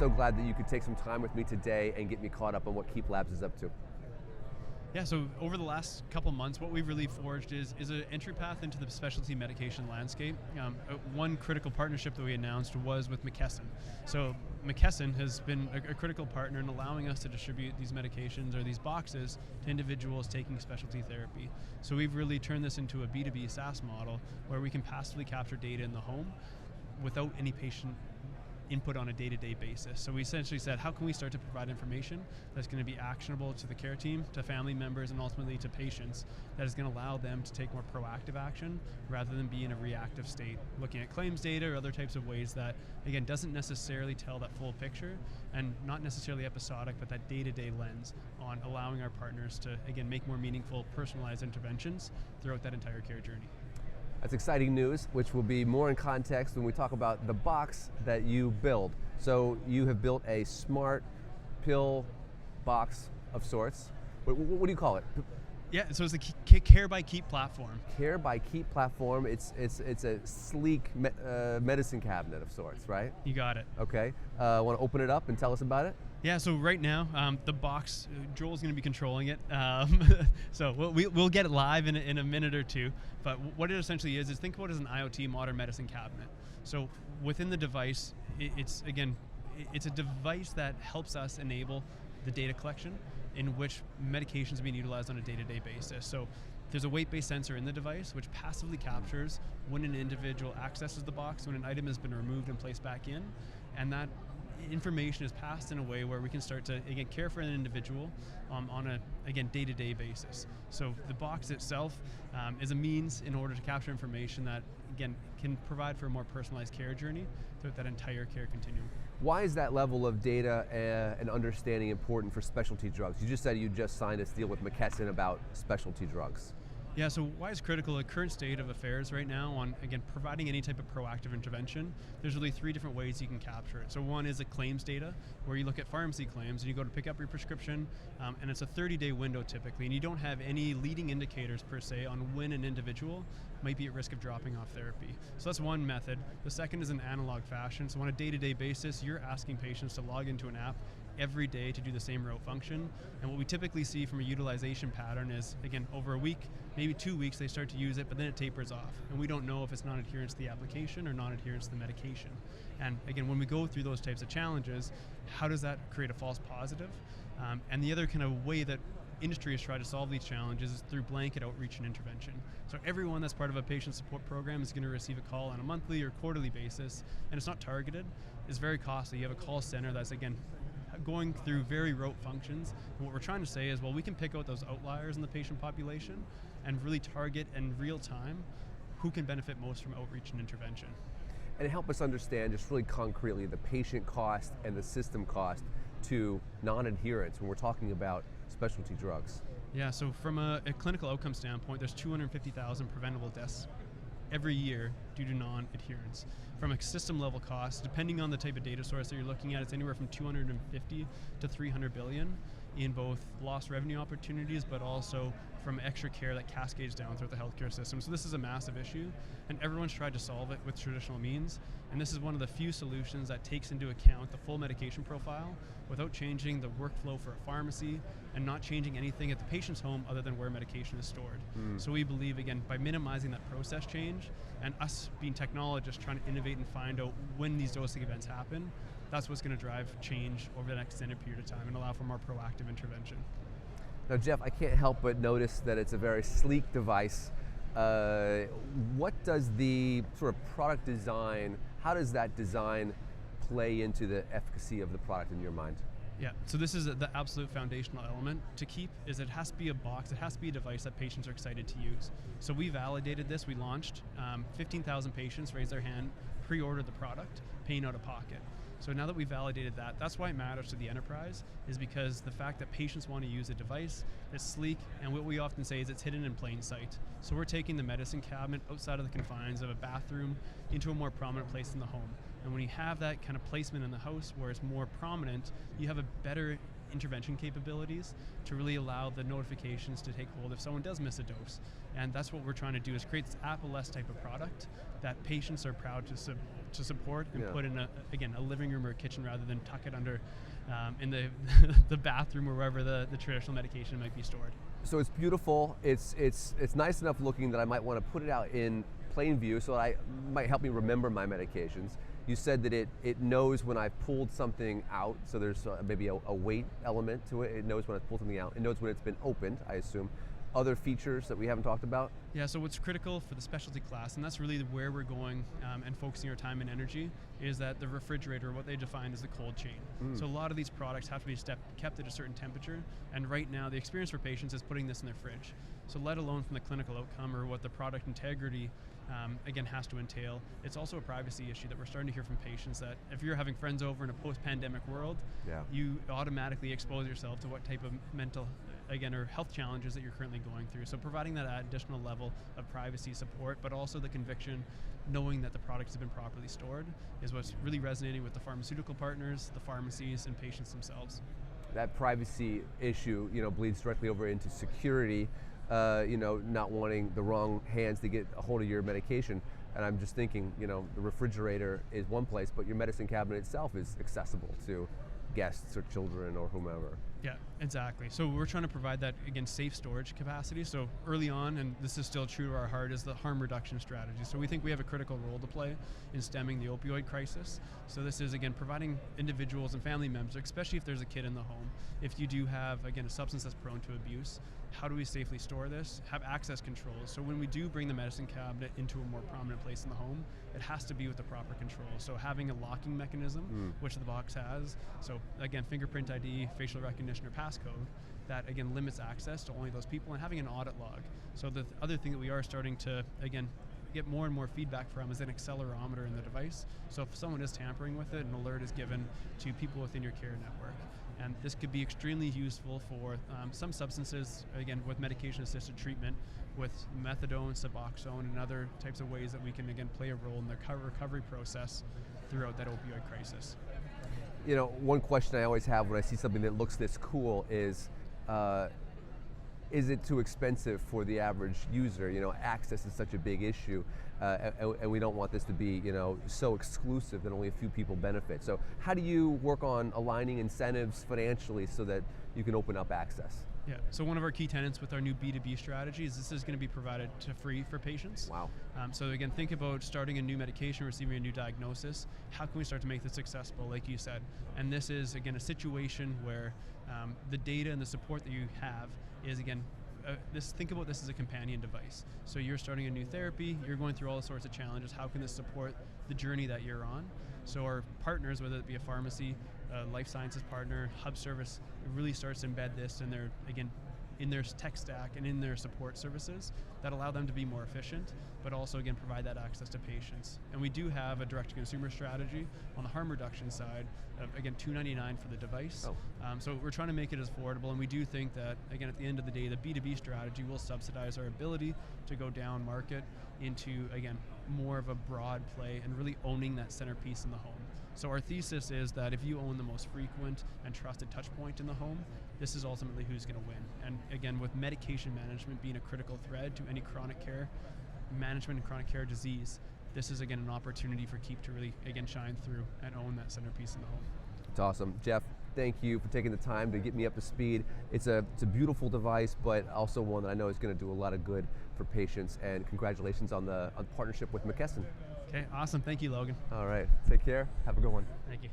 so glad that you could take some time with me today and get me caught up on what Keep Labs is up to. Yeah, so over the last couple months, what we've really forged is an entry path into the specialty medication landscape. One critical partnership that we announced was with McKesson. So McKesson has been a critical partner in allowing us to distribute these medications or these boxes to individuals taking specialty therapy. So we've really turned this into a B2B SaaS model where we can passively capture data in the home without any patient input on a day-to-day basis. So we essentially said, how can we start to provide information that's going to be actionable to the care team, to family members, and ultimately to patients, that is going to allow them to take more proactive action rather than be in a reactive state, looking at claims data or other types of ways that, again, doesn't necessarily tell that full picture and not necessarily episodic, but that day-to-day lens on allowing our partners to, again, make more meaningful, personalized interventions throughout that entire care journey. That's exciting news, which will be more in context when we talk about the box that you build. So you have built a smart pill box of sorts. What do you call it? Yeah, so it's the Care by Keep platform. Care by Keep platform. It's a sleek medicine cabinet of sorts, right? You got it. Okay. Want to open it up and tell us about it? Yeah, so right now, the box, Joel's going to be controlling it. So we'll get it live in a minute or two. But what it essentially is think about it as an IoT modern medicine cabinet. So within the device, it's a device that helps us enable the data collection in which medications are being utilized on a day-to-day basis. So there's a weight-based sensor in the device which passively captures when an individual accesses the box, when an item has been removed and placed back in, and that information is passed in a way where we can start to, again, care for an individual on a, again, day-to-day basis. So the box itself is a means in order to capture information that, again, can provide for a more personalized care journey throughout that entire care continuum. Why is that level of data and understanding important for specialty drugs? You just said you just signed a deal with McKesson about specialty drugs. Yeah, so why is critical a current state of affairs right now on, again, providing any type of proactive intervention? There's really three different ways you can capture it. So one is a claims data, where you look at pharmacy claims and you go to pick up your prescription, and it's a 30-day window typically, and you don't have any leading indicators per se on when an individual might be at risk of dropping off therapy. So that's one method. The second is an analog fashion. So on a day-to-day basis, you're asking patients to log into an app every day to do the same route function. And what we typically see from a utilization pattern is, again, over a week, maybe 2 weeks, they start to use it, but then it tapers off. And we don't know if it's non-adherence to the application or non-adherence to the medication. And again, when we go through those types of challenges, how does that create a false positive? And the other kind of way that industry has tried to solve these challenges is through blanket outreach and intervention. So everyone that's part of a patient support program is going to receive a call on a monthly or quarterly basis, and it's not targeted. It's very costly. You have a call center that's, again, going through very rote functions. And what we're trying to say is, well, we can pick out those outliers in the patient population and really target in real time who can benefit most from outreach and intervention. And help us understand just really concretely the patient cost and the system cost to non-adherence when we're talking about specialty drugs. Yeah, so from a clinical outcome standpoint, there's 250,000 preventable deaths every year due to non-adherence. From a system level cost, depending on the type of data source that you're looking at, it's anywhere from 250 to 300 billion in both lost revenue opportunities, but also from extra care that cascades down throughout the healthcare system. So this is a massive issue, and everyone's tried to solve it with traditional means. And this is one of the few solutions that takes into account the full medication profile without changing the workflow for a pharmacy and not changing anything at the patient's home other than where medication is stored. So we believe, again, by minimizing that process change and us being technologists trying to innovate and find out when these dosing events happen, that's what's going to drive change over the next extended period of time and allow for more proactive intervention. Now, Jeff, I can't help but notice that it's a very sleek device. What does the sort of product design, how does that design play into the efficacy of the product in your mind? Yeah, so this is the absolute foundational element to keep, is it has to be a box, it has to be a device that patients are excited to use. So we validated this, we launched, 15,000 patients raised their hand, pre-ordered the product, paying out of pocket. So now that we validated that, that's why it matters to the enterprise, is because the fact that patients want to use a device that's sleek, and what we often say is it's hidden in plain sight. So we're taking the medicine cabinet outside of the confines of a bathroom into a more prominent place in the home. And when you have that kind of placement in the house where it's more prominent, you have a better intervention capabilities to really allow the notifications to take hold if someone does miss a dose. And that's what we're trying to do, is create this Apple-less type of product that patients are proud to support and put in a living room or a kitchen, rather than tuck it under in the the bathroom or wherever the traditional medication might be stored. So it's beautiful. It's nice enough looking that I might want to put it out in plain view, so that might help me remember my medications. You said that it knows when I've pulled something out, so there's maybe a weight element to it. It knows when I've pulled something out. It knows when it's been opened, I assume. Other features that we haven't talked about? Yeah, so what's critical for the specialty class, and that's really where we're going and focusing our time and energy, is that the refrigerator, what they define as the cold chain. So a lot of these products have to be kept at a certain temperature, and right now the experience for patients is putting this in their fridge. So let alone from the clinical outcome or what the product integrity again has to entail, it's also a privacy issue that we're starting to hear from patients, that if you're having friends over in a post-pandemic world, you automatically expose yourself to what type of mental or health challenges that you're currently going through. So providing that additional level of privacy support, but also the conviction, knowing that the product has been properly stored, is what's really resonating with the pharmaceutical partners, the pharmacies, and patients themselves. That privacy issue, bleeds directly over into security. Not wanting the wrong hands to get a hold of your medication. And I'm just thinking, the refrigerator is one place, but your medicine cabinet itself is accessible to guests or children or whomever. Yeah, exactly. So we're trying to provide that, again, safe storage capacity. So early on, and this is still true to our heart, is the harm reduction strategy. So we think we have a critical role to play in stemming the opioid crisis. So this is, again, providing individuals and family members, especially if there's a kid in the home, if you do have, again, a substance that's prone to abuse, how do we safely store this, have access controls? So when we do bring the medicine cabinet into a more prominent place in the home, it has to be with the proper controls. So having a locking mechanism, which the box has, so again, fingerprint ID, facial recognition, or passcode, that again limits access to only those people, and having an audit log. So the other thing that we are starting to, again, get more and more feedback from is an accelerometer in the device. So if someone is tampering with it, an alert is given to people within your care network. And this could be extremely useful for some substances, again, with medication-assisted treatment, with methadone, Suboxone, and other types of ways that we can, again, play a role in the recovery process throughout that opioid crisis. One question I always have when I see something that looks this cool is it too expensive for the average user? Access is such a big issue, and we don't want this to be, so exclusive that only a few people benefit. So how do you work on aligning incentives financially so that you can open up access? Yeah, so one of our key tenets with our new B2B strategy is this is going to be provided to free for patients. Wow. So again, think about starting a new medication, receiving a new diagnosis. How can we start to make this accessible, like you said? And this is, again, a situation where the data and the support that you have is, again, think about this as a companion device. So you're starting a new therapy, you're going through all sorts of challenges. How can this support the journey that you're on? So our partners, whether it be a pharmacy, a life sciences partner, hub service, it really starts to embed this in their, again, in their tech stack and in their support services that allow them to be more efficient, but also, again, provide that access to patients. And we do have a direct-to-consumer strategy on the harm reduction side of, again, $299 for the device. So we're trying to make it as affordable, and we do think that, again, at the end of the day, the B2B strategy will subsidize our ability to go down market into, again, more of a broad play and really owning that centerpiece in the home. So our thesis is that if you own the most frequent and trusted touch point in the home, this is ultimately who's going to win. And again, with medication management being a critical thread to any chronic care management and chronic care disease, this is, again, an opportunity for Keep to really, again, shine through and own that centerpiece in the home. It's awesome. Jeff, thank you for taking the time to get me up to speed. It's a beautiful device, but also one that I know is going to do a lot of good for patients, and congratulations on the partnership with McKesson. Okay, awesome. Thank you, Logan. All right, take care. Have a good one. Thank you.